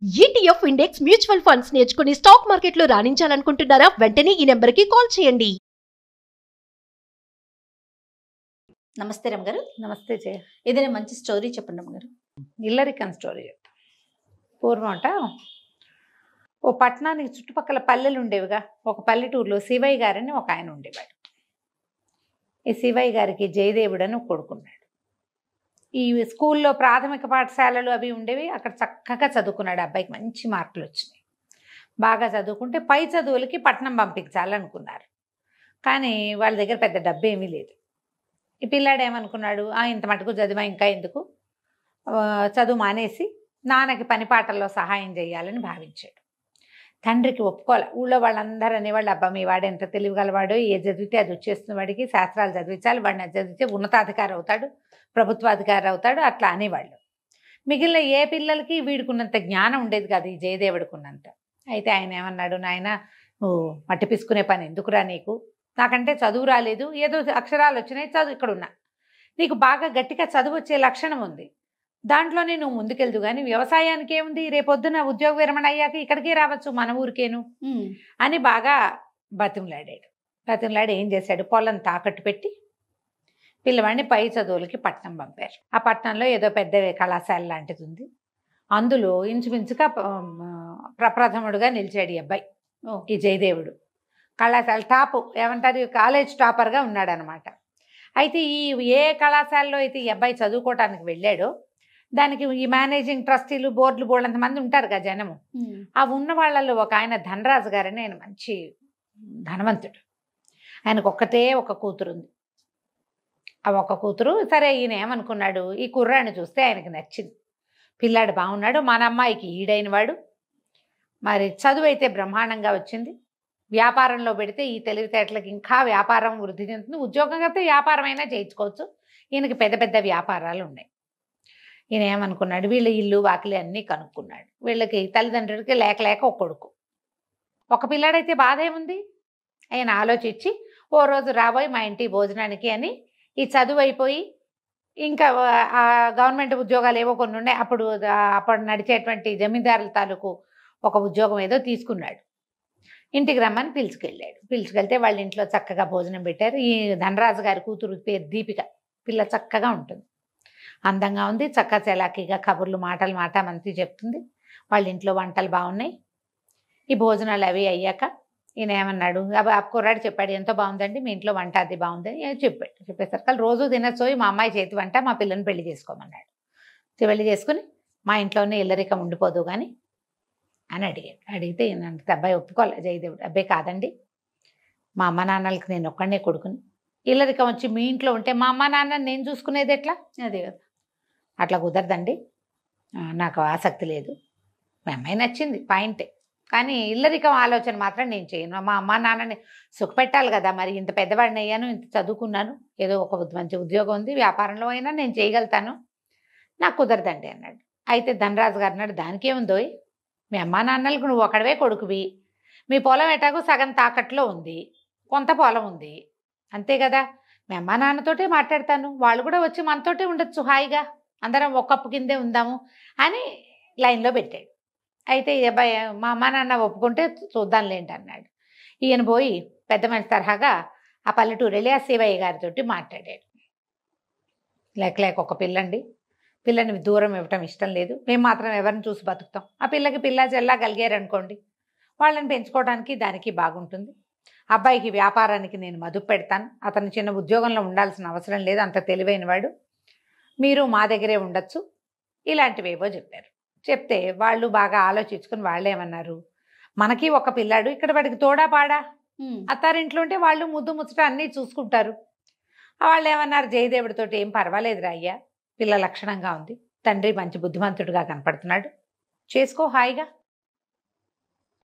ETF index mutual funds నేర్చుకుని stock మార్కెట్లో రాణించాలనుకుంటున్నారా? వెంటనే ఈ నెంబర్కి కాల్ చేయండి. నమస్తే రమ్మగారు. నమస్తే జయ. ఏదైనా మంచి స్టోరీ చెప్పండి రమ్మగారు. ఇల్లరికన్ స్టోరీ చెప్తా. పూర్వం ఓ పట్టణానికి చుట్టుపక్కల పల్లెలు ఉండేవిగా. ఒక పల్లెటూరులో శివయ్య గారని ఒక ఆయన ఉండేవాడు. ఈ శివయ్య గారికి జయదేవుడు అని కొడుకున్నాడు. ఈ స్కూల్లో ప్రాథమిక పాఠశాలలు అవి ఉండేవి. అక్కడ చక్కగా చదువుకున్నాడు. అబ్బాయికి మంచి మార్కులు వచ్చినాయి. బాగా చదువుకుంటే పై చదువులకి పట్టణం పంపించాలనుకున్నారు. కానీ వాళ్ళ దగ్గర పెద్ద డబ్బు ఏమీ లేదు. ఈ పిల్లాడు ఏమనుకున్నాడు, ఇంత మటుకు చదివా ఇంకా ఎందుకు, చదువు మానేసి నాన్నకి పని పాటల్లో సహాయం చేయాలని భావించాడు. తండ్రికి ఒప్పుకోవాలి. ఊళ్ళో వాళ్ళందరూ అనేవాళ్ళు, అబ్బా మీ వాడు ఎంత తెలివిగలవాడో, ఏ చదివితే అది వచ్చేస్తున్న వాడికి, శాస్త్రాలు చదివించాలి, వాడిని అది చదివితే ఉన్నతాధికారి అవుతాడు, ప్రభుత్వాధికారి అవుతాడు, అట్లా అనేవాళ్ళు. మిగిలిన ఏ పిల్లలకి వీడికున్నంత జ్ఞానం ఉండేది కాదు, ఈ జయదేవుడికి ఉన్నంత. అయితే ఆయన ఏమన్నాడు, నాయన నువ్వు మట్టి పిసుకునే పని ఎందుకురా నీకు, నాకంటే చదువు రాలేదు, ఏదో అక్షరాలు వచ్చినాయి, చదువు ఇక్కడ ఉన్నా, నీకు బాగా గట్టిగా చదువు వచ్చే లక్షణం ఉంది, దాంట్లోనే నువ్వు ముందుకెళ్దు, కానీ వ్యవసాయానికి ఏముంది, రేపొద్దున ఉద్యోగ విరమణ అయ్యాక ఇక్కడికే రావచ్చు, మన ఊరికేను అని బాగా బతిమలాడాడు. బతిమలాడి ఏం చేశాడు, పొలం తాకట్టు పెట్టి పిల్లవాడిని పై చదువులకి పట్నం పంపారు. ఆ పట్టణంలో ఏదో పెద్ద కళాశాల లాంటిది ఉంది. అందులో ఇంచుమించుగా ప్రప్రథముడుగా నిలిచాడు ఈ అబ్బాయి, ఈ జయదేవుడు. కళాశాల టాపు ఏమంటారు, కాలేజ్ టాపర్గా ఉన్నాడు అనమాట. అయితే ఏ కళాశాలలో అయితే ఈ అబ్బాయి చదువుకోవటానికి వెళ్ళాడో దానికి ఈ మేనేజింగ్ ట్రస్టీలు, బోర్డులు, బోర్డంతమంది ఉంటారు కదా జనము. ఆ ఉన్న వాళ్ళల్లో ఒక ఆయన ధనరాజు గారని, ఆయన మంచి ధనవంతుడు. ఆయనకు ఒక్కటే ఒక కూతురు ఉంది. ఆ ఒక్క కూతురు. సరే, ఈయన ఏమనుకున్నాడు, ఈ కుర్రాడిని చూస్తే ఆయనకి నచ్చింది, పిల్లాడు బాగున్నాడు, మన అమ్మాయికి ఈడైన వాడు, మరి చదువు అయితే బ్రహ్మాండంగా వచ్చింది, వ్యాపారంలో పెడితే ఈ తెలివితేటలకు ఇంకా వ్యాపారం వృద్ధి చెందుతుంది, ఉద్యోగం అయితే వ్యాపారం అయినా చేయించుకోవచ్చు, ఈయనకి పెద్ద పెద్ద వ్యాపారాలు ఉన్నాయి. ఈయన ఏమనుకున్నాడు, వీళ్ళ ఇల్లు వాకిలి అన్నీ కనుక్కున్నాడు. వీళ్ళకి తల్లిదండ్రులకి లేక లేక ఒక కొడుకు, ఒక పిల్లాడైతే బాధ ఏముంది. ఆయన ఆలోచించి ఓ రోజు రాబోయి మా ఇంటి భోజనానికి అని ఈ చదువు అయిపోయి ఇంకా గవర్నమెంట్ ఉద్యోగాలు ఏవో కొన్ని ఉన్నాయి, అప్పుడు నడిచేటువంటి జమీందారుల తాలూకు ఒక ఉద్యోగం ఏదో తీసుకున్నాడు. ఇంటికి రమ్మని పిలుచుకెళ్ళాడు. పిలుచుకెళ్తే వాళ్ళ ఇంట్లో చక్కగా భోజనం పెట్టారు. ఈ ధనరాజు గారి కూతురు పేరు దీపిక. పిల్ల చక్కగా ఉంటుంది, అందంగా ఉంది, చక్కగా చలాకీగా కబుర్లు మాటలు మంచి చెప్తుంది. వాళ్ళ ఇంట్లో వంటలు బాగున్నాయి. ఈ భోజనాలు అవి అయ్యాక ఈయన ఏమన్నాడు, ఆ కుర్రాడు చెప్పాడు, ఎంతో బాగుందండి మీ ఇంట్లో వంట, అది బాగుందని చెప్పాడు. చెప్పేసరికి రోజు తినచ్చోయి మా అమ్మాయి చేతి వంట, మా పిల్లని పెళ్లి చేసుకోమన్నాడు. పెళ్లి చేసుకుని మా ఇంట్లోనే ఇల్లరికం ఉండిపోదు కానీ అని అడిగాడు. అడిగితే ఈయనంత అబ్బాయి ఒప్పుకోవాలి జయదేవుడు. అబ్బాయి కాదండి, మా అమ్మ నాన్నలకి నేను ఒక్కడనే కొడుకుని, ఇల్లరికం వచ్చి మీ ఇంట్లో ఉంటే మా అమ్మ నాన్నని నేను చూసుకునేది ఎట్లా, అదే కదా, అట్లా కుదరదండి, నాకు ఆసక్తి లేదు, మా అమ్మాయి నచ్చింది పాయింటే, కానీ ఇల్లరికం ఆలోచన మాత్రం నేను చేయను, మా అమ్మ నాన్నని సుఖపెట్టాలి కదా, మరి ఇంత పెద్దవాడిని అయ్యాను, ఇంత చదువుకున్నాను, ఏదో ఒక మంచి ఉద్యోగం ఉంది, వ్యాపారంలో అయినా నేను చేయగలుగుతాను, నాకు కుదరదండి అన్నాడు. అయితే ధనరాజు గారు అన్నాడు, దానికేముందో, మీ అమ్మా నాన్నలకు నువ్వు ఒకడవే కొడుకువి, మీ పొలం ఎటాగో సగం తాకట్లో ఉంది, కొంత పొలం ఉంది, అంతే కదా, మీ అమ్మా నాన్నతోటే మాట్లాడతాను, వాళ్ళు కూడా వచ్చి మనతోటే ఉండొచ్చు, హాయిగా అందరం ఒక కప్పు కిందే ఉందాము అని లైన్లో పెట్టాడు. అయితే అబ్బాయి మా అమ్మా నాన్న ఒప్పుకుంటే చూద్దాంలేంటి అన్నాడు. ఈయన పోయి పెద్ద మనిషి తరహాగా ఆ పల్లెటూరు వెళ్ళి ఆ శివయ్య గారితో మాట్లాడాడు. లేక ఒక పిల్లని దూరం ఇవ్వటం ఇష్టం లేదు, మేము మాత్రం ఎవరిని చూసి బతుకుతాం, ఆ పిల్లకి పిల్ల చెల్లా కలిగారనుకోండి, వాళ్ళని పెంచుకోవడానికి దానికి బాగుంటుంది, అబ్బాయికి వ్యాపారానికి నేను మదుపు పెడతాను, అతను చిన్న ఉద్యోగంలో ఉండాల్సిన అవసరం లేదు, అంత తెలివైన వాడు, మీరు మా దగ్గరే ఉండొచ్చు, ఇలాంటివేవో చెప్పారు. చెప్తే వాళ్ళు బాగా ఆలోచించుకుని వాళ్ళు ఏమన్నారు, మనకి ఒక పిల్లాడు, ఇక్కడ వాడికి తోడా పాడా, అత్తారింట్లో ఉంటే వాళ్ళు ముద్దు ముచ్చట అన్నీ చూసుకుంటారు. వాళ్ళు ఏమన్నారు, జయదేవుడితో ఏం పర్వాలేదురా అయ్యా, పిల్ల లక్షణంగా ఉంది, తండ్రి మంచి బుద్ధిమంతుడిగా కనపడుతున్నాడు, చేసుకో హాయిగా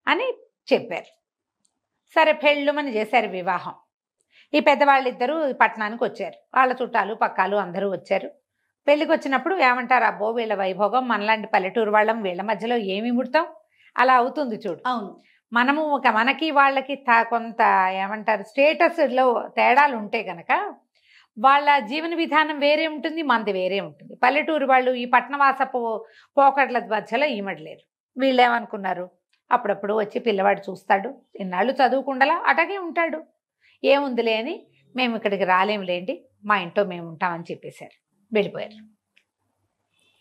అని చెప్పారు. సరే, పెళ్ళుమని చేశారు వివాహం. ఈ పెద్దవాళ్ళిద్దరూ పట్టణానికి వచ్చారు, వాళ్ళ చుట్టాలు పక్కాలు అందరూ వచ్చారు. పెళ్ళికి వచ్చినప్పుడు ఏమంటారు, అబ్బో వీళ్ళ వైభోగం, మనలాంటి పల్లెటూరు వాళ్ళం వీళ్ళ మధ్యలో ఏమి ముడతాం, అలా అవుతుంది చూడు. అవును, మనము మనకి వాళ్ళకి కొంత ఏమంటారు స్టేటస్లో తేడాలు ఉంటే గనక వాళ్ళ జీవన విధానం వేరే ఉంటుంది, మనది వేరే ఉంటుంది. పల్లెటూరు వాళ్ళు ఈ పట్టణవాసపు పోకట్ల మధ్యలో ఈమడలేరు. వీళ్ళు ఏమనుకున్నారు, అప్పుడప్పుడు వచ్చి పిల్లవాడు చూస్తాడు, ఇన్నాళ్ళు చదువుకుండలా అటగే ఉంటాడు, ఏముందిలే అని మేము ఇక్కడికి రాలేములేండి, మా ఇంట్లో మేము ఉంటామని చెప్పేశారు. వెళ్ళిపోయారు.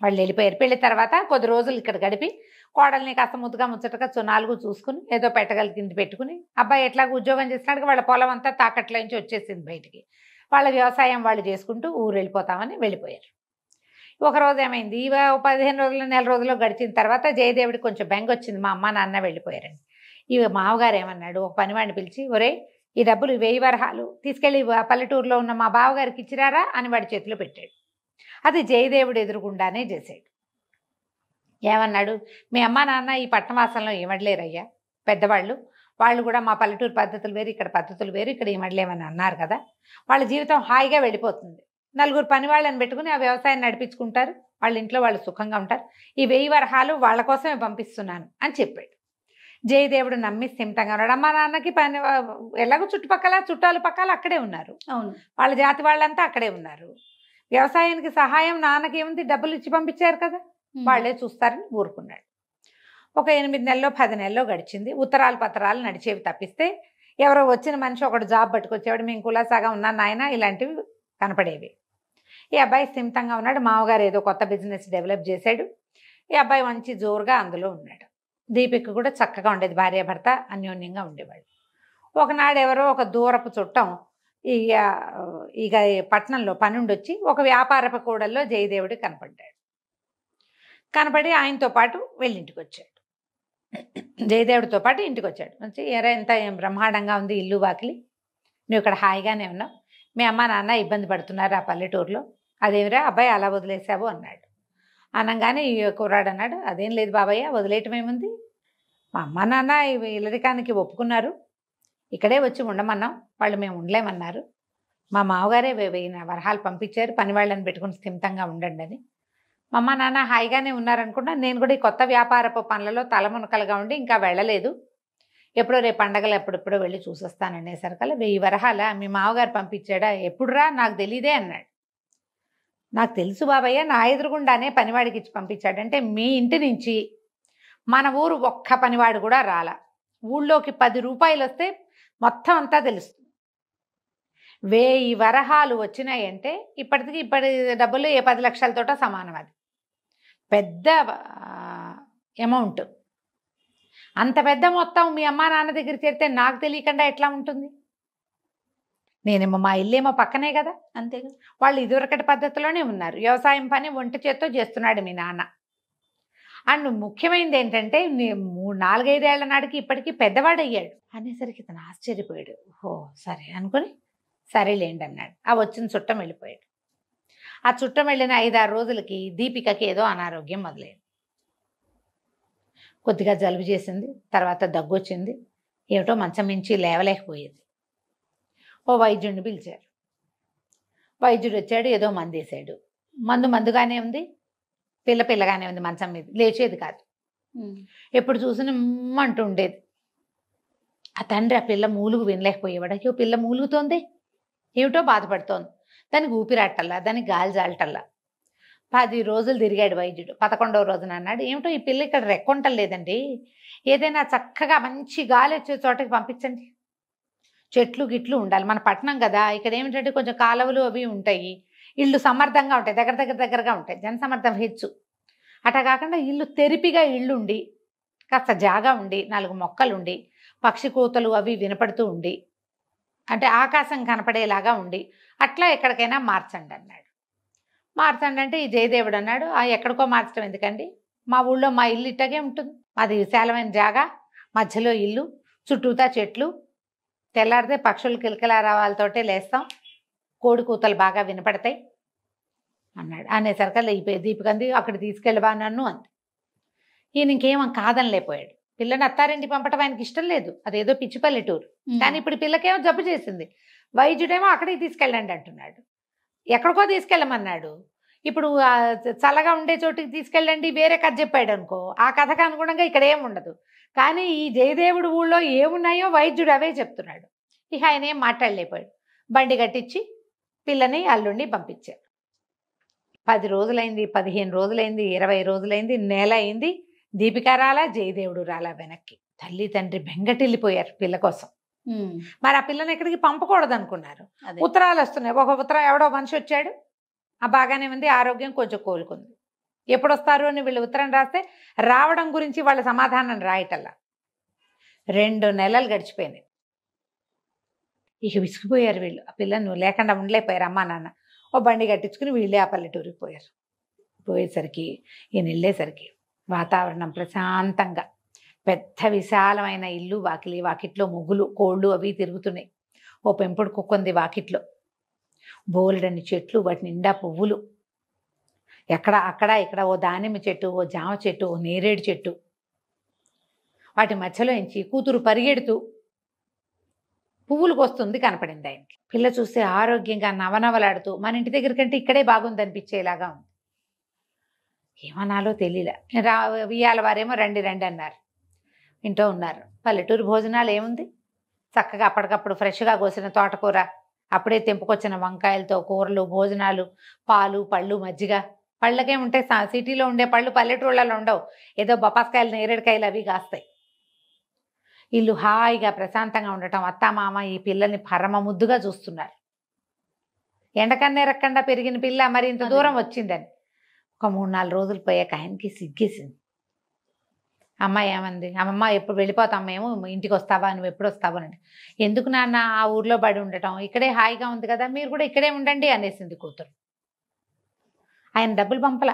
వాళ్ళు వెళ్ళిపోయారు. పెళ్లి తర్వాత కొద్ది రోజులు ఇక్కడ గడిపి కోడల్ని కాస్త ముద్దుగా ముచ్చటగా నాలుగు చూసుకుని ఏదో పెట్టగలిగింది పెట్టుకుని, అబ్బాయి ఎట్లాగో ఉద్యోగం చేస్తున్నాడు, వాళ్ళ పొలం అంతా తాకట్లో నుంచి వచ్చేసింది బయటికి, వాళ్ళ వ్యవసాయం వాళ్ళు చేసుకుంటూ ఊరు వెళ్ళిపోతామని వెళ్ళిపోయారు. ఒకరోజు ఏమైంది, 15 రోజులు నెల రోజులు గడిచిన తర్వాత జయదేవుడికి కొంచెం బెంగ వచ్చింది, మా అమ్మ నాన్న వెళ్ళిపోయారని. మావగారు ఏమన్నాడు, ఒక పనివాడిని పిలిచి, ఒరే ఈ డబ్బులు 1000 వరహాలు తీసుకెళ్ళి పల్లెటూరులో ఉన్న మా బావగారికి ఇచ్చిరారా అని వాడి చేతిలో పెట్టాడు. అది జయదేవుడు ఎదురుగుండానే చేశాడు. ఏమన్నాడు, మీ అమ్మ నాన్న ఈ పట్టణవాసంలో ఏమడలేరయ్యా, పెద్దవాళ్ళు, వాళ్ళు కూడా మా పల్లెటూరు పద్ధతులు వేరు, ఇక్కడ పద్ధతులు వేరు, ఇక్కడ ఏమడలేమని అన్నారు కదా, వాళ్ళ జీవితం హాయిగా వెళ్ళిపోతుంది, 4 పని వాళ్ళని పెట్టుకుని ఆ వ్యవసాయం నడిపించుకుంటారు, వాళ్ళ ఇంట్లో వాళ్ళు సుఖంగా ఉంటారు, ఈ 1000 వరహాలు వాళ్ళ కోసమే పంపిస్తున్నాను అని చెప్పాడు. జయదేవుడు నమ్మి స్థిమితంగా ఉన్నాడు. అమ్మ నాన్నకి పని ఎలాగో చుట్టుపక్కల చుట్టాలు పక్కల అక్కడే ఉన్నారు, అవును, వాళ్ళ జాతి వాళ్ళంతా అక్కడే ఉన్నారు, వ్యవసాయానికి సహాయం నాన్నకి ఏముంది, డబ్బులు ఇచ్చి పంపించారు కదా, వాళ్ళే చూస్తారని ఊరుకున్నాడు. ఒక 8 నెలలో 10 నెలలో గడిచింది. ఉత్తరాలు పత్రాలు నడిచేవి తప్పిస్తే ఎవరో వచ్చిన మనిషి ఒకటి జాబ్ పట్టుకొచ్చేవాడు, మేము కులాసాగా ఉన్నాను నాయన, ఇలాంటివి కనపడేవి. ఈ అబ్బాయి స్థిమితంగా ఉన్నాడు. మామగారు ఏదో కొత్త బిజినెస్ డెవలప్ చేశాడు. ఈ అబ్బాయి మంచి జోరుగా అందులో ఉన్నాడు. దీపిక కూడా చక్కగా ఉండేది, భార్యాభర్త అన్యోన్యంగా ఉండేవాళ్ళు. ఒకనాడు ఎవరో ఒక దూరపు చుట్టం ఇక పట్టణంలో పనుండి వచ్చి ఒక వ్యాపారపు కూడల్లో జయదేవుడు కనపడ్డాడు. కనపడి ఆయనతో పాటు వెళ్ళింటికి వచ్చాడు. జయదేవుడితో పాటు ఇంటికి వచ్చాడు. వచ్చి ఎరా ఎంత బ్రహ్మాండంగా ఉంది ఇల్లు వాకిలి, నువ్వు ఇక్కడ హాయిగానే ఉన్నావు, మీ అమ్మ నాన్న ఇబ్బంది పడుతున్నారు ఆ పల్లెటూరులో, అదేమిరా అబ్బాయి అలా వదిలేసావు అన్నాడు. అనగానే ఈ కుర్రాడు అన్నాడు, అదేం లేదు బాబయ్య, వదిలేయటం ఏముంది, మా అమ్మ నాన్న ఇల్లరికానికి ఒప్పుకున్నారు, ఇక్కడే వచ్చి ఉండమన్నాం, వాళ్ళు మేము ఉండలేమన్నారు, మా మామగారే 1000 వరహాలు పంపించారు, పని వాళ్ళని పెట్టుకుని స్థిమితంగా ఉండండి అని. మా అమ్మ నాన్న హాయిగానే ఉన్నారనుకున్నా, నేను కూడా ఈ కొత్త వ్యాపారపు పనులలో తలమునకలుగా ఉండి ఇంకా వెళ్ళలేదు, ఎప్పుడో రేపు పండగలు ఎప్పుడెప్పుడో వెళ్ళి చూసొస్తాననేసరికల్లా 1000 వరహాల మీ మామగారు పంపించాడా, ఎప్పుడురా నాకు తెలీదే అన్నాడు. నాకు తెలుసు బాబయ్య, నా ఎదురుగుండానే పనివాడికి ఇచ్చి పంపించాడంటే మీ ఇంటి నుంచి మన ఊరు ఒక్క పనివాడు కూడా రాలా, ఊళ్ళోకి 10 రూపాయలు వస్తే మొత్తం అంతా తెలుస్తుంది, 1000 వరహాలు వచ్చినాయంటే ఇప్పటి డబ్బులు ఏ 10 లక్షలతోటో సమానం, అది పెద్ద అమౌంట్. అంత పెద్ద మొత్తం మీ అమ్మా నాన్న దగ్గర చేరితే నాకు తెలియకుండా ఎట్లా ఉంటుంది, నేనేమో మా ఇల్లేమో పక్కనే కదా, అంతేగా, వాళ్ళు ఇదివరకటి పద్ధతిలోనే ఉన్నారు, వ్యవసాయం పని ఒంటి చేత్తో చేస్తున్నాడు మీ నాన్న. అండ్ ముఖ్యమైనది ఏంటంటే 4-5 ఏళ్ల నాటికి ఇప్పటికీ పెద్దవాడయ్యాడు అనేసరికి ఇతను ఆశ్చర్యపోయాడు. ఓహో సరే అనుకుని సరేలేండి అన్నాడు. ఆ వచ్చిన చుట్టం వెళ్ళిపోయాడు. ఆ చుట్టం వెళ్ళిన 5-6 రోజులకి దీపికకి ఏదో అనారోగ్యం మొదలైంది. కొద్దిగా జలుబు చేసింది, తర్వాత దగ్గు వచ్చింది, ఏమిటో మంచం మించి లేవలేకపోయేది. ఓ వైద్యుడిని పిలిచారు. వైద్యుడు వచ్చాడు, ఏదో మందు వేసాడు. మందుగానే ఉంది, పిల్లగానే ఉంది, మంచం మీద లేచేది కాదు, ఎప్పుడు చూసినా అంటూ ఉండేది. ఆ తండ్రి ఆ పిల్ల మూలుగు వినలేకపోయేవాడు. అయ్యో పిల్ల మూలుగుతోంది, ఏమిటో బాధపడుతోంది, దానికి ఊపిరాటల్లా, దానికి గాలి జాలటల్లా. 10 రోజులు తిరిగాడు వైద్యుడు. 11వ రోజున అన్నాడు, ఏమిటో ఈ పిల్ల ఇక్కడ రెక్కొంటలేదండి, ఏదైనా చక్కగా మంచి గాలి వచ్చే చోటకి పంపించండి, చెట్లు గిట్లు ఉండాలి, మన పట్టణం కదా, ఇక్కడ ఏమిటంటే కొంచెం కాలువలు అవి ఉంటాయి, ఇళ్ళు సమర్థంగా ఉంటాయి, దగ్గరగా ఉంటాయి, జనసమర్థం హెచ్చు. అట్లా కాకుండా ఇల్లు తెరిపిగా ఇళ్ళుండి, కాస్త జాగా ఉండి, 4 మొక్కలుండి, పక్షి కూతలు అవి వినపడుతూ ఉండి, అంటే ఆకాశం కనపడేలాగా ఉండి, అట్లా ఎక్కడికైనా మార్చండి అన్నాడు. మార్చండి అంటే ఈ జయదేవుడు అన్నాడు, ఎక్కడికో మార్చడం ఎందుకండి, మా ఊళ్ళో మా ఇల్లు ఇట్టగే ఉంటుంది, మాది విశాలమైన జాగా, మధ్యలో ఇల్లు, చుట్టూతా చెట్లు, తెల్లారితే పక్షులు కిలకిలారావాలతోటే లేస్తాం, కోడి కూతలు బాగా వినపడతాయి అన్నాడు. అనేసరికల్లా అయిపోయి దీపికంది అక్కడ తీసుకెళ్ళవా నన్ను అంది. ఈయన ఇంకేం కాదని లేకపోయాడు. పిల్లని అత్తారింటి పంపటం ఆయనకి ఇష్టం లేదు, అదేదో పిచ్చి పల్లెటూరు. కానీ ఇప్పుడు పిల్లకేమో జబ్బు చేసింది, వైద్యుడేమో అక్కడికి తీసుకెళ్ళండి అంటున్నాడు, ఎక్కడికో తీసుకెళ్ళమన్నాడు. ఇప్పుడు చల్లగా ఉండే చోటుకి తీసుకెళ్ళండి వేరే కథ చెప్పాడు అనుకో, ఆ కథకు అనుగుణంగా ఇక్కడ ఏం ఉండదు. కానీ ఈ జయదేవుడు ఊళ్ళో ఏమున్నాయో వైద్యుడు అవే చెప్తున్నాడు. ఇక ఆయన ఏం మాట్లాడలేకపోయాడు. బండి కట్టించి పిల్లని అల్లుండి పంపించారు. 10 రోజులైంది, 15 రోజులైంది, 20 రోజులైంది, నెల అయింది, దీపిక రాలా, జయదేవుడు రాలా వెనక్కి. తల్లి తండ్రి బెంగటిల్లిపోయారు పిల్ల కోసం. మరి ఆ పిల్లని ఎక్కడికి పంపకూడదు అనుకున్నారు. ఉత్తరాలు వస్తున్నాయి. ఒక ఉత్తరం ఎవడో మనిషి వచ్చాడు, ఆ బాగానే ఉంది, ఆరోగ్యం కొంచెం కోలుకుంది. ఎప్పుడు వస్తారు అని వీళ్ళు ఉత్తరం రాస్తే రావడం గురించి వాళ్ళ సమాధానం రాయటల్లా. 2 నెలలు గడిచిపోయినాయి. ఇక విసిగిపోయారు వీళ్ళు. ఆ పిల్లను లేకుండా ఉండలేకపోయారు అమ్మా నాన్న. ఓ బండి కట్టించుకుని వీళ్ళే ఆ పల్లెటూరికి పోయారు. పోయేసరికి ఈయన వెళ్ళేసరికి వాతావరణం ప్రశాంతంగా, పెద్ద విశాలమైన ఇల్లు, వాకిలి, వాకిట్లో ముగ్గులు, కోళ్ళు అవి తిరుగుతున్నాయి. ఓ పెంపుడు కుక్కుంది వాకిట్లో. బోలెడన్ని చెట్లు, వాటి నిండా పువ్వులు. ఎక్కడ అక్కడ ఇక్కడ ఓ దానిమ్మ చెట్టు, ఓ జామ చెట్టు, ఓ నేరేడు చెట్టు. వాటి మధ్యలో నుంచి కూతురు పరిగెడుతూ పువ్వులు కోస్తుంది కనపడింది ఆయనకి. పిల్ల చూస్తే ఆరోగ్యంగా నవనవలాడుతూ మన ఇంటి దగ్గర కంటే ఇక్కడే బాగుంది అనిపించేలాగా ఉంది. ఏమనాలో తెలియలే. వియ్యాల వారేమో రండి రండి అన్నారు. ఇంట్లో ఉన్నారు. పల్లెటూరు భోజనాలు ఏముంది, చక్కగా అప్పటికప్పుడు ఫ్రెష్గా కోసిన తోటకూర, అప్పుడే తెంపుకొచ్చిన వంకాయలతో కూరలు, భోజనాలు, పాలు, పళ్ళు, మజ్జిగ. పళ్ళకేముంటాయి, సిటీలో ఉండే పళ్ళు పల్లెటూళ్ళలో ఉండవు. ఏదో బొప్పాసకాయలు, నేరేడుకాయలు అవి కాస్తాయి. ఇల్లు హాయిగా ప్రశాంతంగా ఉండటం, అత్తామామ ఈ పిల్లల్ని పరమ ముద్దుగా చూస్తున్నారు. ఎండకన్నేరక్కుండా పెరిగిన పిల్ల మరి ఇంత దూరం వచ్చిందని. ఒక 3-4 రోజులు పోయాక ఆయనకి సిగ్గేసింది. అమ్మ ఏమంది, అమ్మమ్మ ఎప్పుడు వెళ్ళిపోతాం మేము, ఇంటికి వస్తావా, నువ్వు ఎప్పుడు వస్తావు అని. ఎందుకు నాన్న ఆ ఊర్లో పడి ఉండటం, ఇక్కడే హాయిగా ఉంది కదా, మీరు కూడా ఇక్కడే ఉండండి అనేసింది కూతురు. ఆయన డబ్బులు పంపల,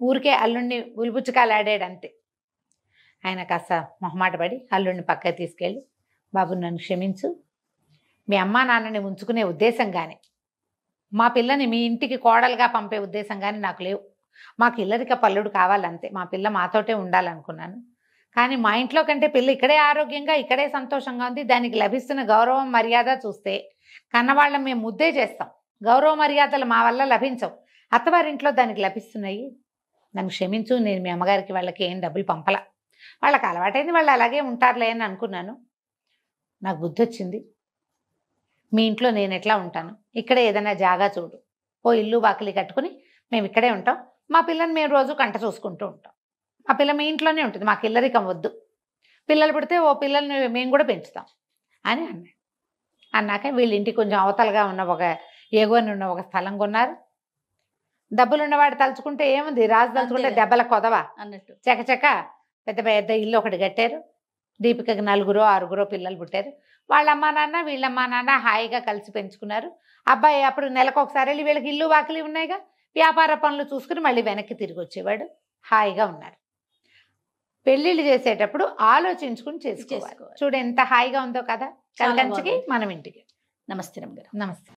ఊరికే అల్లుడిని ఉలిపుచ్చుకాలు ఆడాడు అంతే. ఆయన కాస్త మొహమాట పడి అల్లుడిని పక్కకి తీసుకెళ్ళి, బాబు నన్ను క్షమించు, మీ అమ్మా నాన్నని ఉంచుకునే ఉద్దేశం కానీ, మా పిల్లని మీ ఇంటికి కోడలుగా పంపే ఉద్దేశం కానీ నాకు లేవు. మాకు ఇల్లరిక పల్లుడు కావాలంతే. మా పిల్ల మాతోటే ఉండాలనుకున్నాను. కానీ మా ఇంట్లో కంటే పిల్ల ఇక్కడే ఆరోగ్యంగా, ఇక్కడే సంతోషంగా ఉంది. దానికి లభిస్తున్న గౌరవం మర్యాద చూస్తే కన్నవాళ్ళం మేము ముద్దే చేస్తాం. గౌరవ మర్యాదలు మా వల్ల లభించవు, అత్తవారింట్లో దానికి లభిస్తున్నాయి. నన్ను క్షమించు, నేను మీ అమ్మగారికి వాళ్ళకి ఏం డబ్బులు పంపల, వాళ్ళకి అలవాటైంది, వాళ్ళు అలాగే ఉంటారులే అని అనుకున్నాను. నాకు బుద్ధి వచ్చింది. మీ ఇంట్లో నేను ఎట్లా ఉంటాను, ఇక్కడే ఏదైనా జాగా చూడు, ఓ ఇల్లు వాకిలి కట్టుకుని మేము ఇక్కడే ఉంటాం. మా పిల్లని మేము రోజు కంట చూసుకుంటూ ఉంటాం. మా పిల్ల మీ ఇంట్లోనే ఉంటుంది, మాకు ఇల్లరికం వద్దు. పిల్లలు పుడితే ఓ పిల్లల్ని మేము కూడా పెంచుతాం అని అన్నాడు. అన్నాక వీళ్ళ ఇంటికి కొంచెం అవతలగా ఉన్న ఒక ఎగువని ఉన్న ఒక స్థలం కొన్నారు. డబ్బులు ఉన్నవాడు తలుచుకుంటే ఏముంది, రాజు తలుచుకుంటే దెబ్బల కొదవా అన్నట్టు చకచక పెద్ద పెద్ద ఇల్లు ఒకటి కట్టారు. దీపికకి 4-6 పిల్లలు పుట్టారు. వాళ్ళ అమ్మా నాన్న వీళ్ళమ్మా నాన్న హాయిగా కలిసి పెంచుకున్నారు. అబ్బాయి అప్పుడు నెలకొకసారి వెళ్ళి వీళ్ళకి ఇల్లు వాకిలి ఉన్నాయిగా, వ్యాపార పనులు చూసుకుని మళ్ళీ వెనక్కి తిరిగి వచ్చేవాడు. హాయిగా ఉన్నారు. పెళ్ళిళ్ళు చేసేటప్పుడు ఆలోచించుకుని చేసుకోవాలి. చూడు ఎంత హాయిగా ఉందో కదా, కలికంచికి మనం ఇంటికి. నమస్తే రమ్మ గారు. నమస్తే.